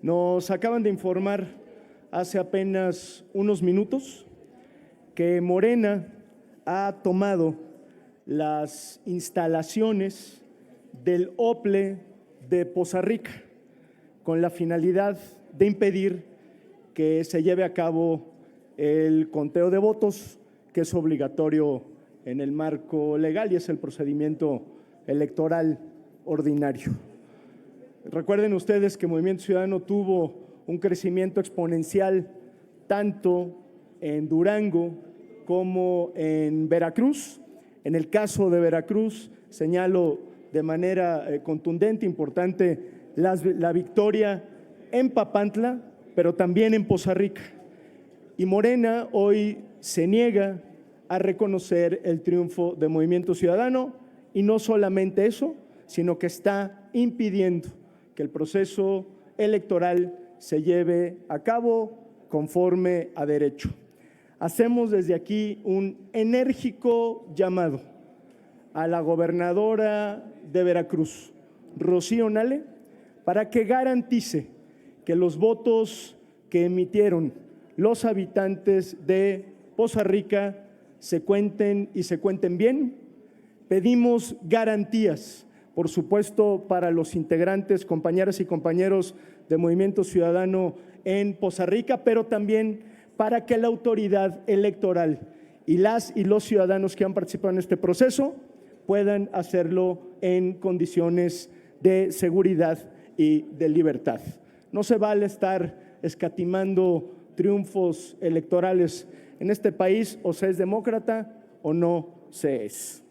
Nos acaban de informar hace apenas unos minutos que Morena ha tomado las instalaciones del OPLE de Poza Rica con la finalidad de impedir que se lleve a cabo el conteo de votos, que es obligatorio en el marco legal y es el procedimiento electoral ordinario. Recuerden ustedes que Movimiento Ciudadano tuvo un crecimiento exponencial tanto en Durango como en Veracruz. En el caso de Veracruz, señalo de manera contundente, importante, la victoria en Papantla, pero también en Poza Rica. Y Morena hoy se niega a reconocer el triunfo de Movimiento Ciudadano, y no solamente eso, sino que está impidiendo que el proceso electoral se lleve a cabo conforme a derecho. Hacemos desde aquí un enérgico llamado a la gobernadora de Veracruz, Rocío Nale, para que garantice que los votos que emitieron los habitantes de Poza Rica se cuenten y se cuenten bien. Pedimos garantías, por supuesto, para los integrantes, compañeras y compañeros de Movimiento Ciudadano en Poza Rica, pero también para que la autoridad electoral y las y los ciudadanos que han participado en este proceso puedan hacerlo en condiciones de seguridad y de libertad. No se vale estar escatimando triunfos electorales en este país, o se es demócrata o no se es.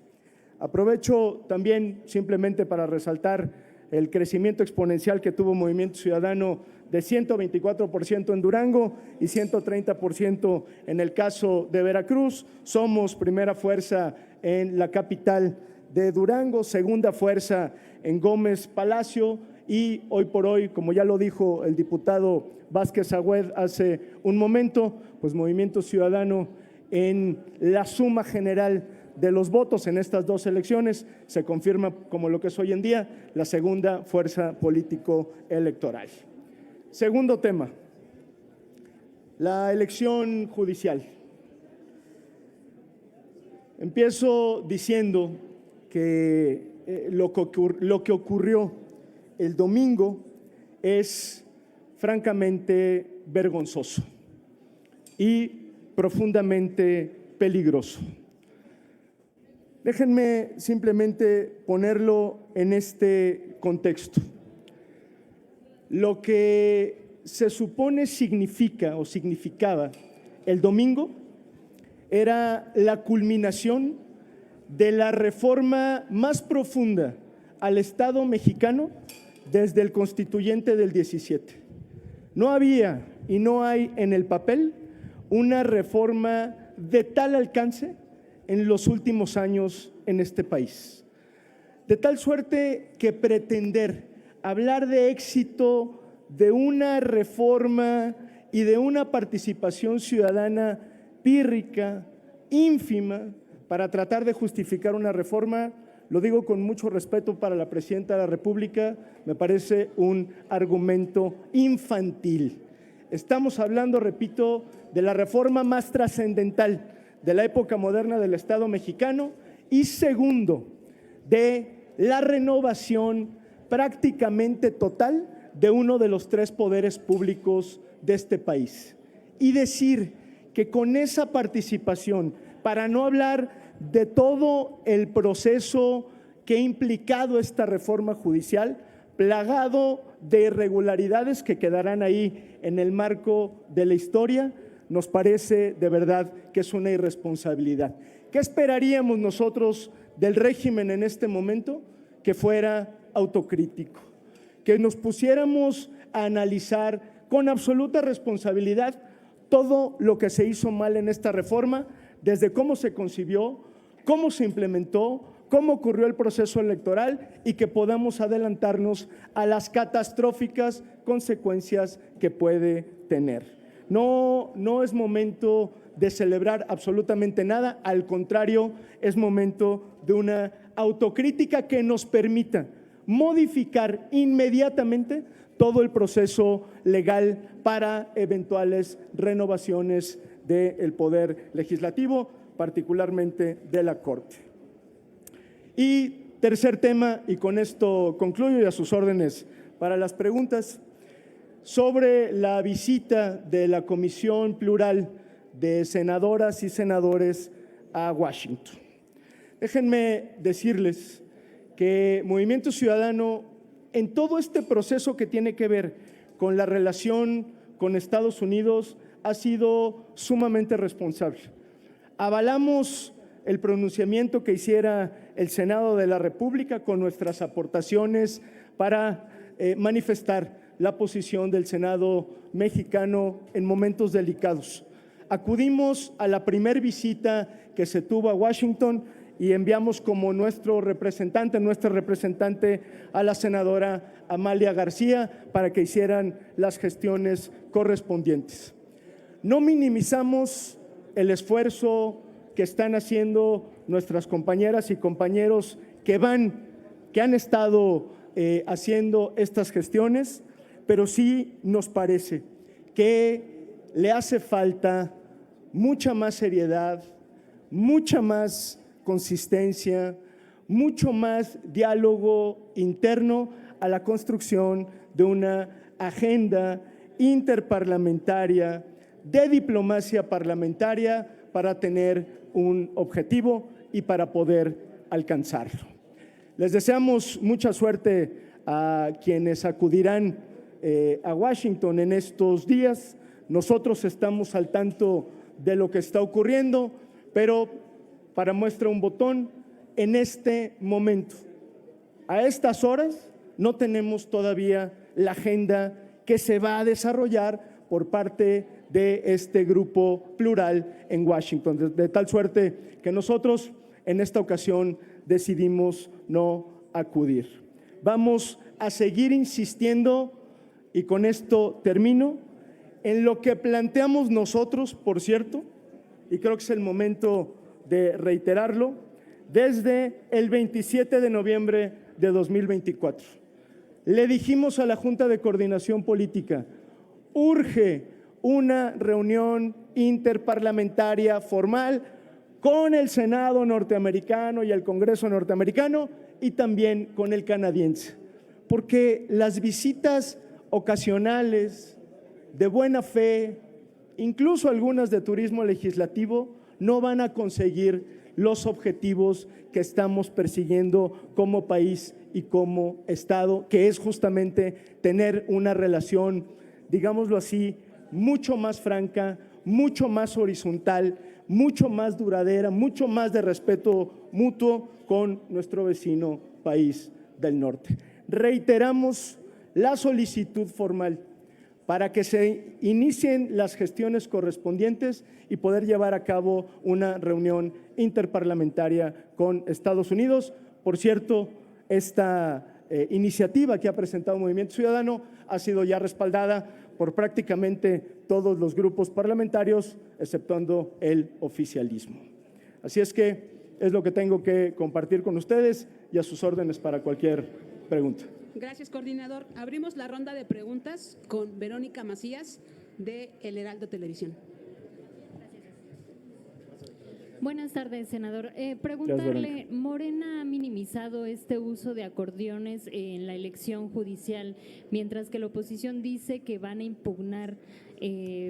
Aprovecho también simplemente para resaltar el crecimiento exponencial que tuvo Movimiento Ciudadano de 124% en Durango y 130% en el caso de Veracruz. Somos primera fuerza en la capital de Durango, segunda fuerza en Gómez Palacio y hoy por hoy, como ya lo dijo el diputado Vázquez Agüed hace un momento, pues Movimiento Ciudadano en la suma general de los votos en estas dos elecciones se confirma como lo que es hoy en día la segunda fuerza político-electoral. Segundo tema, la elección judicial. Empiezo diciendo que lo que ocurrió el domingo es francamente vergonzoso y profundamente peligroso. Déjenme simplemente ponerlo en este contexto. Lo que se supone significa o significaba el domingo era la culminación de la reforma más profunda al Estado mexicano desde el Constituyente del 17. No había y no hay en el papel una reforma de tal alcance en los últimos años en este país. De tal suerte que pretender hablar de éxito de una reforma y de una participación ciudadana pírrica, ínfima, para tratar de justificar una reforma, lo digo con mucho respeto para la Presidenta de la República, me parece un argumento infantil. Estamos hablando, repito, de la reforma más trascendental de la época moderna del Estado mexicano y segundo, de la renovación prácticamente total de uno de los tres poderes públicos de este país. Y decir que con esa participación, para no hablar de todo el proceso que ha implicado esta reforma judicial, plagado de irregularidades que quedarán ahí en el marco de la historia, nos parece de verdad que es una irresponsabilidad. ¿Qué esperaríamos nosotros del régimen en este momento? Que fuera autocrítico, que nos pusiéramos a analizar con absoluta responsabilidad todo lo que se hizo mal en esta reforma, desde cómo se concibió, cómo se implementó, cómo ocurrió el proceso electoral y que podamos adelantarnos a las catastróficas consecuencias que puede tener. No es momento de celebrar absolutamente nada, al contrario, es momento de una autocrítica que nos permita modificar inmediatamente todo el proceso legal para eventuales renovaciones del Poder Legislativo, particularmente de la Corte. Y tercer tema, y con esto concluyo y a sus órdenes para las preguntas, sobre la visita de la Comisión Plural de Senadoras y Senadores a Washington. Déjenme decirles que Movimiento Ciudadano, en todo este proceso que tiene que ver con la relación con Estados Unidos, ha sido sumamente responsable. Avalamos el pronunciamiento que hiciera el Senado de la República con nuestras aportaciones para manifestar la posición del Senado mexicano en momentos delicados. Acudimos a la primera visita que se tuvo a Washington y enviamos como nuestra representante a la senadora Amalia García para que hicieran las gestiones correspondientes. No minimizamos el esfuerzo que están haciendo nuestras compañeras y compañeros que han estado haciendo estas gestiones, pero sí nos parece que le hace falta mucha más seriedad, mucha más consistencia, mucho más diálogo interno a la construcción de una agenda interparlamentaria de diplomacia parlamentaria para tener un objetivo y para poder alcanzarlo. Les deseamos mucha suerte a quienes acudirán a Washington en estos días. Nosotros estamos al tanto de lo que está ocurriendo, pero para muestra un botón, en este momento, a estas horas, no tenemos todavía la agenda que se va a desarrollar por parte de este grupo plural en Washington, de tal suerte que nosotros en esta ocasión decidimos no acudir. Vamos a seguir insistiendo, y con esto termino, en lo que planteamos nosotros, por cierto, y creo que es el momento de reiterarlo, desde el 27 de noviembre de 2024. Le dijimos a la Junta de Coordinación Política, urge una reunión interparlamentaria formal con el Senado norteamericano y el Congreso norteamericano y también con el canadiense, porque las visitas ocasionales de buena fe, incluso algunas de turismo legislativo, no van a conseguir los objetivos que estamos persiguiendo como país y como Estado, que es justamente tener una relación, digámoslo así, mucho más franca, mucho más horizontal, mucho más duradera, mucho más de respeto mutuo con nuestro vecino país del norte. Reiteramos la solicitud formal para que se inicien las gestiones correspondientes y poder llevar a cabo una reunión interparlamentaria con Estados Unidos. Por cierto, esta iniciativa que ha presentado Movimiento Ciudadano ha sido ya respaldada por prácticamente todos los grupos parlamentarios, exceptuando el oficialismo. Así es que es lo que tengo que compartir con ustedes y a sus órdenes para cualquier pregunta. Gracias, coordinador. Abrimos la ronda de preguntas con Verónica Macías, de El Heraldo Televisión. Buenas tardes, senador. Preguntarle, ¿Morena ha minimizado este uso de acordeones en la elección judicial, mientras que la oposición dice que van a impugnar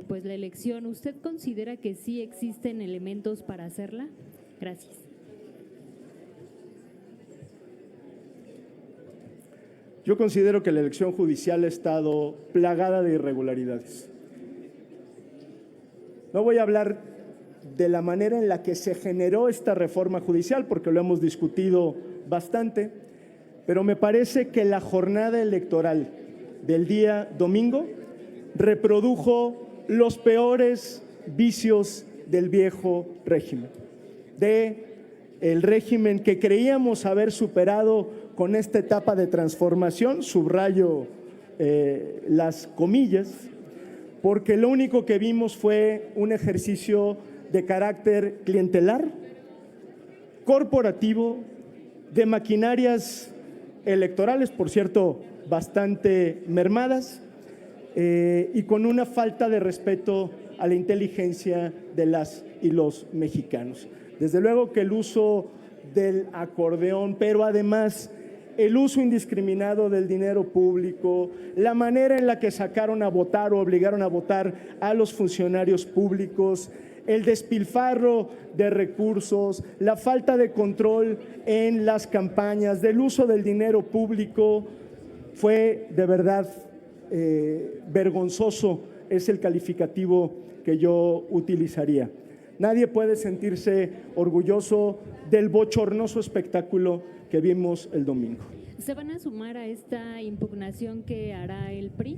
pues la elección? ¿Usted considera que sí existen elementos para hacerla? Gracias. Yo considero que la elección judicial ha estado plagada de irregularidades. No voy a hablar de la manera en la que se generó esta reforma judicial, porque lo hemos discutido bastante, pero me parece que la jornada electoral del día domingo reprodujo los peores vicios del viejo régimen, del régimen que creíamos haber superado con esta etapa de transformación, subrayo las comillas, porque lo único que vimos fue un ejercicio de carácter clientelar, corporativo, de maquinarias electorales. Por cierto, bastante mermadas y con una falta de respeto a la inteligencia de las y los mexicanos. Desde luego que el uso del acordeón, pero además el uso indiscriminado del dinero público, la manera en la que sacaron a votar o obligaron a votar a los funcionarios públicos, el despilfarro de recursos, la falta de control en las campañas, del uso del dinero público, fue de verdad vergonzoso, es el calificativo que yo utilizaría. Nadie puede sentirse orgulloso del bochornoso espectáculo que vimos el domingo. ¿Se van a sumar a esta impugnación que hará el PRI?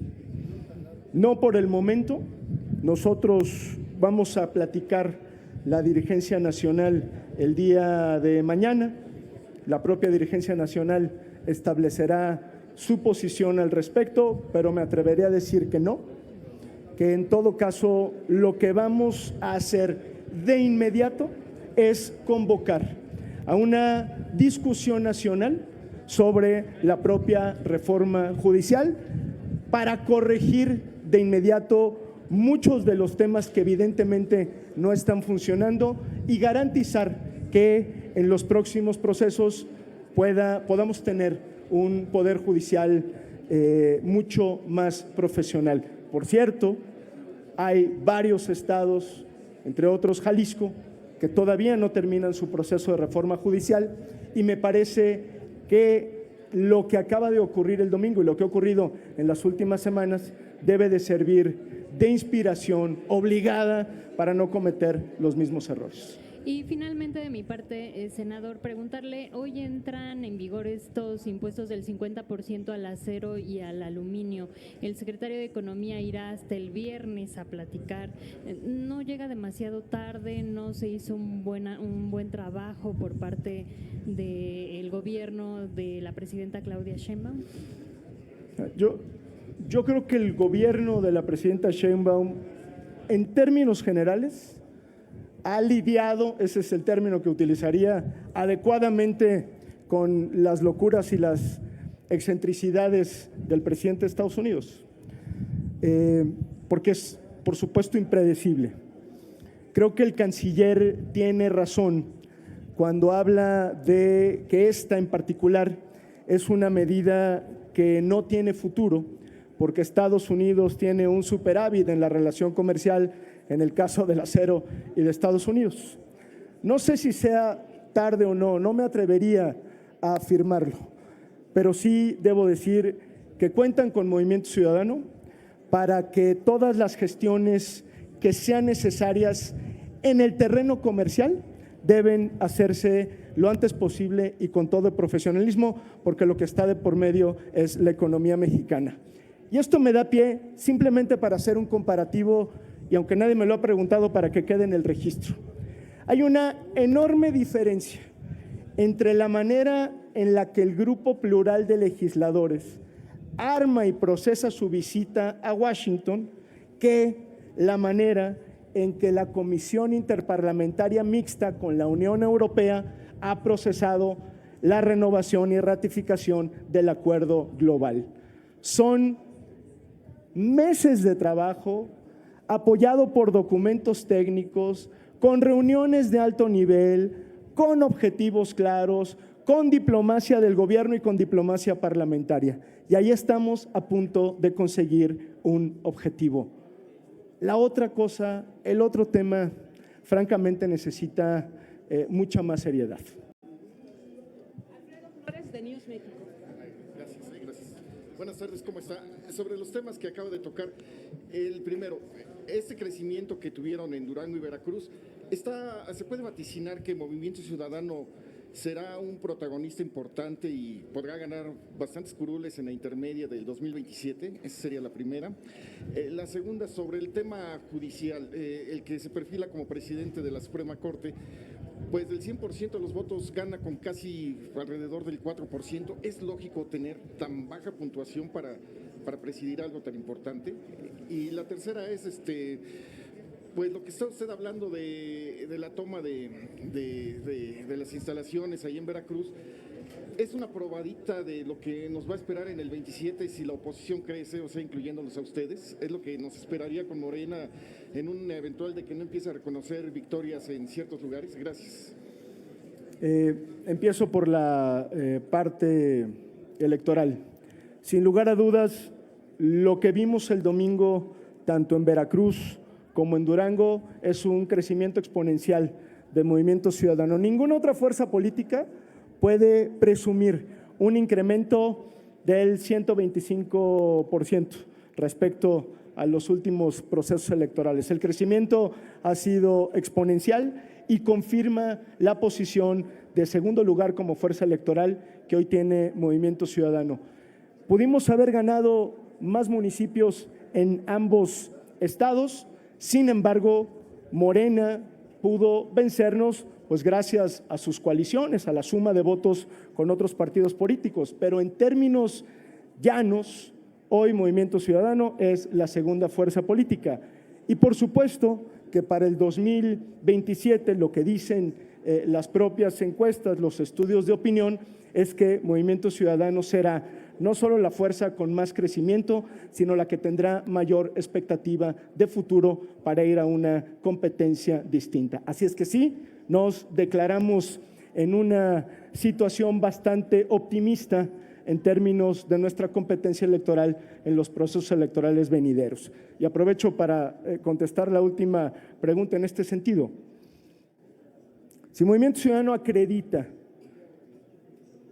No por el momento. Nosotros vamos a platicar la dirigencia nacional el día de mañana. La propia dirigencia nacional establecerá su posición al respecto, pero me atreveré a decir que no, que en todo caso lo que vamos a hacer de inmediato es convocar a una discusión nacional sobre la propia reforma judicial para corregir de inmediato muchos de los temas que evidentemente no están funcionando y garantizar que en los próximos procesos podamos tener un poder judicial mucho más profesional. Por cierto, hay varios estados, entre otros Jalisco, que todavía no terminan su proceso de reforma judicial y me parece que lo que acaba de ocurrir el domingo y lo que ha ocurrido en las últimas semanas debe de servir de inspiración obligada para no cometer los mismos errores. Y finalmente, de mi parte, senador, preguntarle, hoy entran en vigor estos impuestos del 50% al acero y al aluminio. El secretario de Economía irá hasta el viernes a platicar. ¿No llega demasiado tarde? ¿No se hizo un buen trabajo por parte del gobierno de la presidenta Claudia Sheinbaum? Yo creo que el gobierno de la presidenta Sheinbaum, en términos generales, ha lidiado, ese es el término que utilizaría, adecuadamente con las locuras y las excentricidades del presidente de Estados Unidos, porque es, por supuesto, impredecible. Creo que el canciller tiene razón cuando habla de que esta en particular es una medida que no tiene futuro, porque Estados Unidos tiene un superávit en la relación comercial en el caso del acero y de Estados Unidos. No sé si sea tarde o no, no me atrevería a afirmarlo, pero sí debo decir que cuentan con Movimiento Ciudadano para que todas las gestiones que sean necesarias en el terreno comercial deben hacerse lo antes posible y con todo el profesionalismo, porque lo que está de por medio es la economía mexicana. Y esto me da pie simplemente para hacer un comparativo, y aunque nadie me lo ha preguntado, para que quede en el registro. Hay una enorme diferencia entre la manera en la que el grupo plural de legisladores arma y procesa su visita a Washington que la manera en que la Comisión Interparlamentaria Mixta con la Unión Europea ha procesado la renovación y ratificación del acuerdo global. Son meses de trabajo apoyado por documentos técnicos, con reuniones de alto nivel, con objetivos claros, con diplomacia del gobierno y con diplomacia parlamentaria. Y ahí estamos a punto de conseguir un objetivo. La otra cosa, el otro tema, francamente necesita mucha más seriedad. Alfredo Flores, de News México. Gracias. Buenas tardes, ¿cómo está? Sobre los temas que acabo de tocar, el primero, este crecimiento que tuvieron en Durango y Veracruz, ¿se puede vaticinar que Movimiento Ciudadano será un protagonista importante y podrá ganar bastantes curules en la intermedia del 2027? Esa sería la primera. La segunda, sobre el tema judicial, el que se perfila como presidente de la Suprema Corte, pues del 100% de los votos gana con casi alrededor del 4%. ¿Es lógico tener tan baja puntuación para presidir algo tan importante? Y la tercera es, pues lo que está usted hablando de la toma de las instalaciones ahí en Veracruz, es una probadita de lo que nos va a esperar en el 27 si la oposición crece, o sea, incluyéndolos a ustedes. Es lo que nos esperaría con Morena en un eventual de que no empiece a reconocer victorias en ciertos lugares. Gracias. Empiezo por la parte electoral. Sin lugar a dudas, lo que vimos el domingo, tanto en Veracruz como en Durango, es un crecimiento exponencial del Movimiento Ciudadano. Ninguna otra fuerza política puede presumir un incremento del 125% respecto a los últimos procesos electorales. El crecimiento ha sido exponencial y confirma la posición de segundo lugar como fuerza electoral que hoy tiene Movimiento Ciudadano. Pudimos haber ganado más municipios en ambos estados, sin embargo, Morena pudo vencernos pues gracias a sus coaliciones, a la suma de votos con otros partidos políticos, pero en términos llanos, hoy Movimiento Ciudadano es la segunda fuerza política. Y por supuesto que para el 2027 lo que dicen las propias encuestas, los estudios de opinión, es que Movimiento Ciudadano será no solo la fuerza con más crecimiento, sino la que tendrá mayor expectativa de futuro para ir a una competencia distinta. Así es que sí, nos declaramos en una situación bastante optimista en términos de nuestra competencia electoral en los procesos electorales venideros. Y aprovecho para contestar la última pregunta en este sentido. Si Movimiento Ciudadano acredita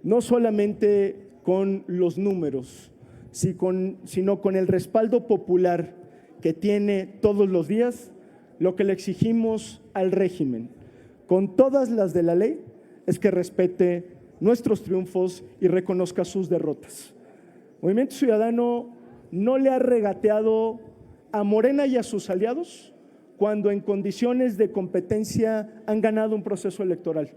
no solamente con los números, sino con el respaldo popular que tiene todos los días, lo que le exigimos al régimen, con todas las de la ley, es que respete nuestros triunfos y reconozca sus derrotas. Movimiento Ciudadano no le ha regateado a Morena y a sus aliados cuando en condiciones de competencia han ganado un proceso electoral.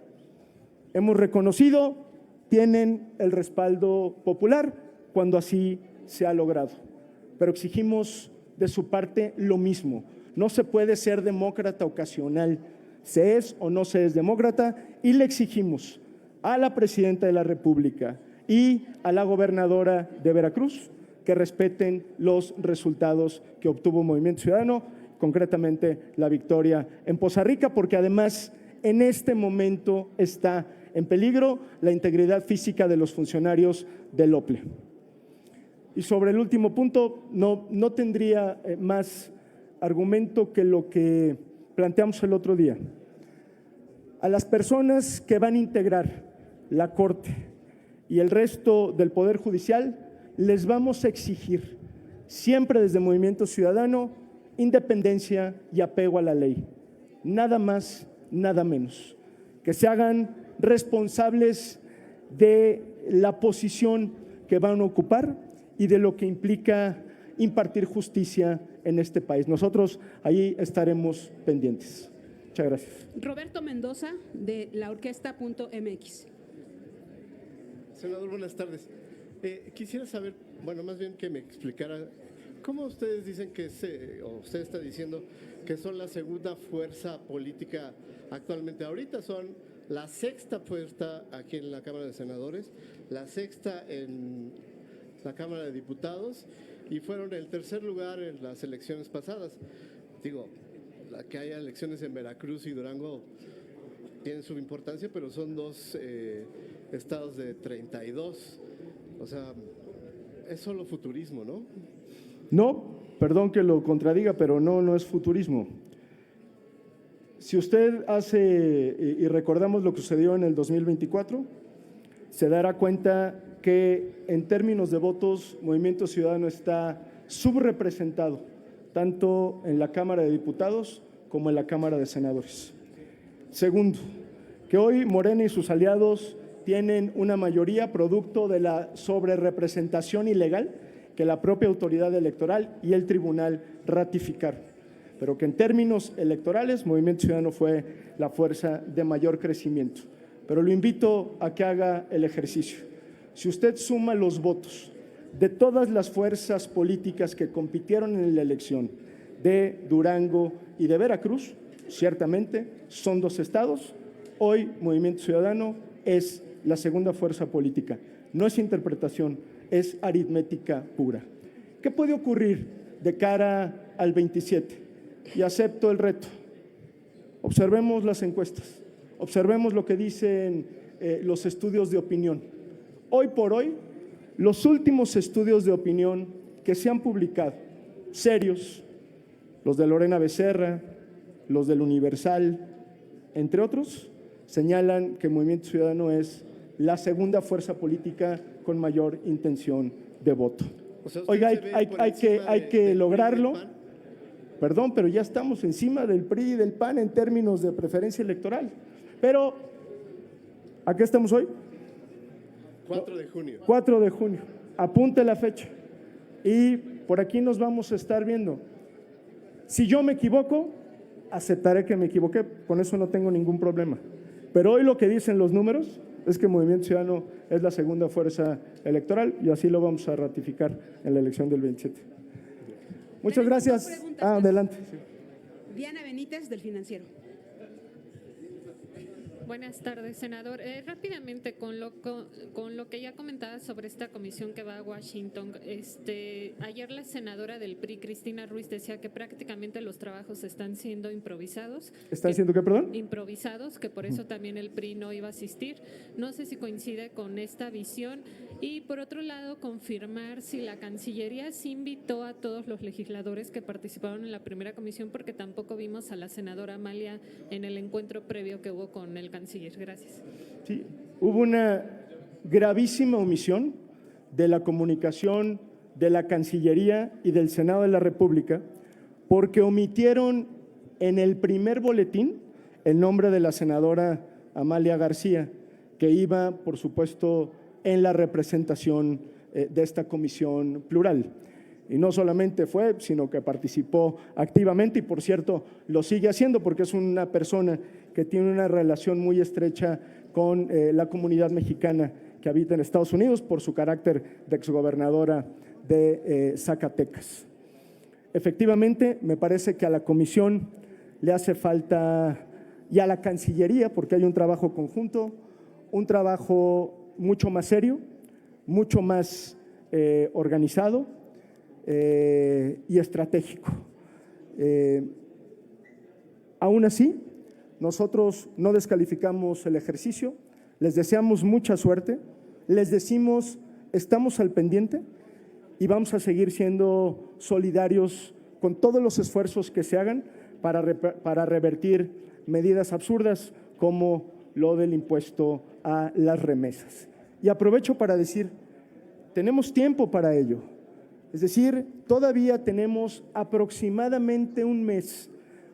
Hemos reconocido, tienen el respaldo popular cuando así se ha logrado, pero exigimos de su parte lo mismo. No se puede ser demócrata ocasional, se es o no se es demócrata, y le exigimos a la presidenta de la República y a la gobernadora de Veracruz que respeten los resultados que obtuvo Movimiento Ciudadano, concretamente la victoria en Poza Rica, porque además en este momento está en peligro la integridad física de los funcionarios del OPLE. Y sobre el último punto, no tendría más argumento que lo que planteamos el otro día. A las personas que van a integrar la Corte y el resto del Poder Judicial, les vamos a exigir, siempre desde Movimiento Ciudadano, independencia y apego a la ley. Nada más, nada menos. Que se hagan responsables de la posición que van a ocupar y de lo que implica impartir justicia en este país. Nosotros ahí estaremos pendientes. Muchas gracias. Roberto Mendoza, de la Orquesta.mx. Senador, buenas tardes. Quisiera saber, bueno, más bien que me explicara, ¿cómo ustedes dicen que o usted está diciendo que son la segunda fuerza política actualmente? Ahorita son la sexta fuerza aquí en la Cámara de Senadores, la sexta en la Cámara de Diputados y fueron el tercer lugar en las elecciones pasadas. Digo, la que haya elecciones en Veracruz y Durango tienen su importancia, pero son dos estados de 32. O sea, es solo futurismo, ¿no? No, perdón que lo contradiga, pero no es futurismo. Si usted hace y recordamos lo que sucedió en el 2024, se dará cuenta que en términos de votos, Movimiento Ciudadano está subrepresentado, tanto en la Cámara de Diputados como en la Cámara de Senadores. Segundo, que hoy Morena y sus aliados tienen una mayoría producto de la sobrerepresentación ilegal que la propia autoridad electoral y el tribunal ratificaron, pero que en términos electorales Movimiento Ciudadano fue la fuerza de mayor crecimiento. Pero lo invito a que haga el ejercicio. Si usted suma los votos de todas las fuerzas políticas que compitieron en la elección de Durango y de Veracruz, ciertamente son dos estados. Hoy Movimiento Ciudadano es la segunda fuerza política. No es interpretación, es aritmética pura. ¿Qué puede ocurrir de cara al 27? Y acepto el reto. Observemos las encuestas, observemos lo que dicen los estudios de opinión. Hoy por hoy, los últimos estudios de opinión que se han publicado, serios, los de Lorena Becerra, los del Universal, entre otros, señalan que Movimiento Ciudadano es la segunda fuerza política con mayor intención de voto. O sea, Oiga, ¿usted se ve por hay encima que del lograrlo. PRI y del PAN? Perdón, pero ya estamos encima del PRI y del PAN en términos de preferencia electoral. Pero, ¿a qué estamos hoy? 4 de junio. 4 de junio. Apunte la fecha. Y por aquí nos vamos a estar viendo. Si yo me equivoco, aceptaré que me equivoqué. Con eso no tengo ningún problema. Pero hoy lo que dicen los números es que Movimiento Ciudadano es la segunda fuerza electoral y así lo vamos a ratificar en la elección del 27. Muchas Tenemos gracias. dos preguntas más. Adelante. Diana Benítez, del Financiero. Buenas tardes, senador. Rápidamente, con lo que ya comentaba sobre esta comisión que va a Washington, ayer la senadora del PRI, Cristina Ruiz, decía que prácticamente los trabajos están siendo improvisados. ¿Están siendo qué, perdón? Improvisados, que por eso también el PRI no iba a asistir. No sé si coincide con esta visión. Y por otro lado, confirmar si la Cancillería sí invitó a todos los legisladores que participaron en la primera comisión, porque tampoco vimos a la senadora Amalia en el encuentro previo que hubo con el canciller. Gracias. Sí, hubo una gravísima omisión de la comunicación de la Cancillería y del Senado de la República, porque omitieron en el primer boletín el nombre de la senadora Amalia García, que iba, por supuesto, en la representación de esta comisión plural. Y no solamente fue, sino que participó activamente y, por cierto, lo sigue haciendo porque es una persona que tiene una relación muy estrecha con la comunidad mexicana que habita en Estados Unidos por su carácter de exgobernadora de Zacatecas. Efectivamente, me parece que a la comisión le hace falta, y a la Cancillería, porque hay un trabajo conjunto, un trabajo mucho más serio, mucho más organizado y estratégico. Aún así, nosotros no descalificamos el ejercicio, les deseamos mucha suerte, les decimos, estamos al pendiente y vamos a seguir siendo solidarios con todos los esfuerzos que se hagan para revertir medidas absurdas como lo del impuesto a las remesas. Y aprovecho para decir, tenemos tiempo para ello. Es decir, todavía tenemos aproximadamente un mes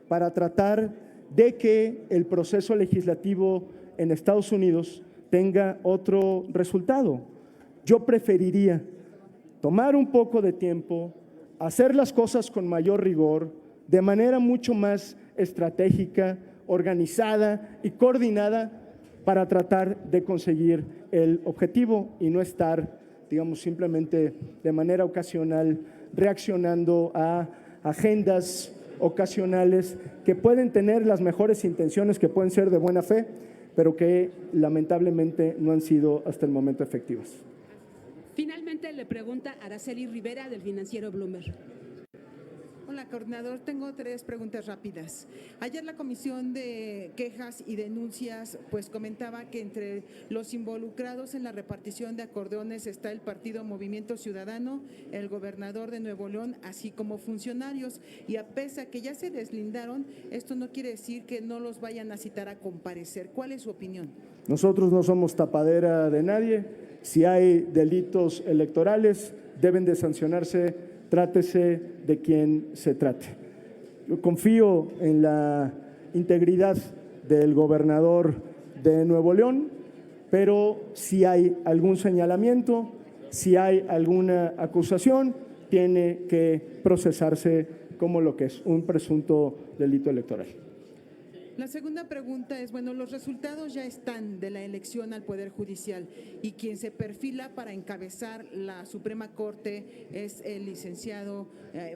para tratar de que el proceso legislativo en Estados Unidos tenga otro resultado. Yo preferiría tomar un poco de tiempo, hacer las cosas con mayor rigor, de manera mucho más estratégica, organizada y coordinada para tratar de conseguir el objetivo y no estar, digamos, simplemente de manera ocasional reaccionando a agendas ocasionales que pueden tener las mejores intenciones, que pueden ser de buena fe, pero que lamentablemente no han sido hasta el momento efectivas. Finalmente le pregunta Araceli Rivera, del Financiero Bloomberg. Hola, coordinador. Tengo 3 preguntas rápidas. Ayer la Comisión de Quejas y Denuncias pues comentaba que entre los involucrados en la repartición de acordeones está el partido Movimiento Ciudadano, el gobernador de Nuevo León, así como funcionarios. Y a pesar que ya se deslindaron, esto no quiere decir que no los vayan a citar a comparecer. ¿Cuál es su opinión? Nosotros no somos tapadera de nadie. Si hay delitos electorales, deben de sancionarse, trátese de quien se trate. Yo confío en la integridad del gobernador de Nuevo León, pero si hay algún señalamiento, si hay alguna acusación, tiene que procesarse como lo que es un presunto delito electoral. La segunda pregunta es, bueno, los resultados ya están de la elección al Poder Judicial y quien se perfila para encabezar la Suprema Corte es el licenciado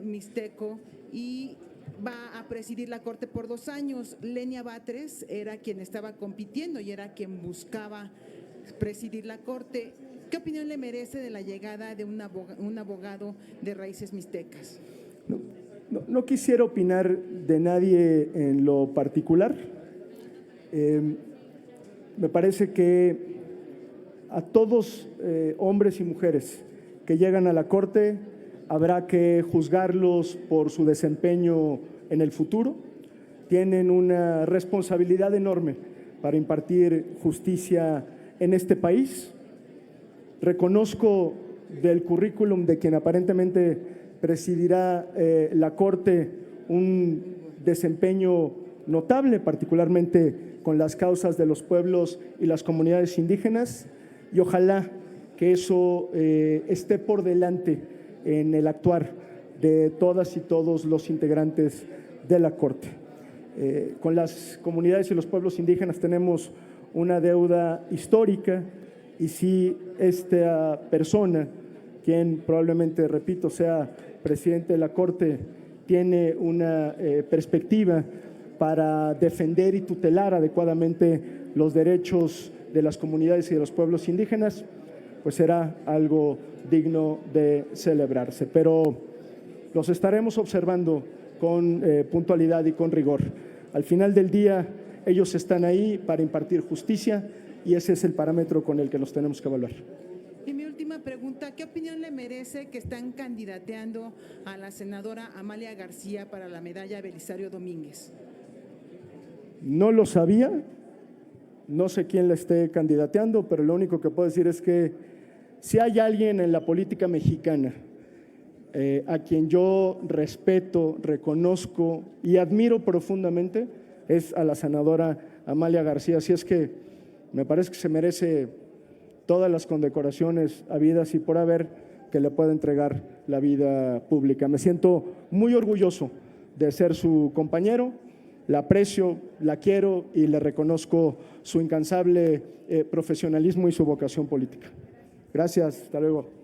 Mixteco y va a presidir la Corte por 2 años. Lenia Batres era quien estaba compitiendo y era quien buscaba presidir la Corte. ¿Qué opinión le merece de la llegada de un abogado de raíces mixtecas? No quisiera opinar de nadie en lo particular. Me parece que a todos, hombres y mujeres que llegan a la Corte, habrá que juzgarlos por su desempeño en el futuro. Tienen una responsabilidad enorme para impartir justicia en este país. Reconozco del currículum de quien aparentemente presidirá la Corte un desempeño notable, particularmente con las causas de los pueblos y las comunidades indígenas, y ojalá que eso esté por delante en el actuar de todas y todos los integrantes de la Corte. Con las comunidades y los pueblos indígenas tenemos una deuda histórica, y si esta persona, quien probablemente, repito, sea presidente de la Corte, tiene una perspectiva para defender y tutelar adecuadamente los derechos de las comunidades y de los pueblos indígenas, pues será algo digno de celebrarse. Pero los estaremos observando con puntualidad y con rigor. Al final del día, ellos están ahí para impartir justicia y ese es el parámetro con el que los tenemos que evaluar. Y mi última pregunta, ¿qué opinión le merece que están candidateando a la senadora Amalia García para la medalla Belisario Domínguez? No lo sabía, no sé quién la esté candidateando, pero lo único que puedo decir es que si hay alguien en la política mexicana a quien yo respeto, reconozco y admiro profundamente, es a la senadora Amalia García. Así es que me parece que se merece todas las condecoraciones habidas y por haber que le pueda entregar la vida pública. Me siento muy orgulloso de ser su compañero, la aprecio, la quiero y le reconozco su incansable profesionalismo y su vocación política. Gracias, hasta luego.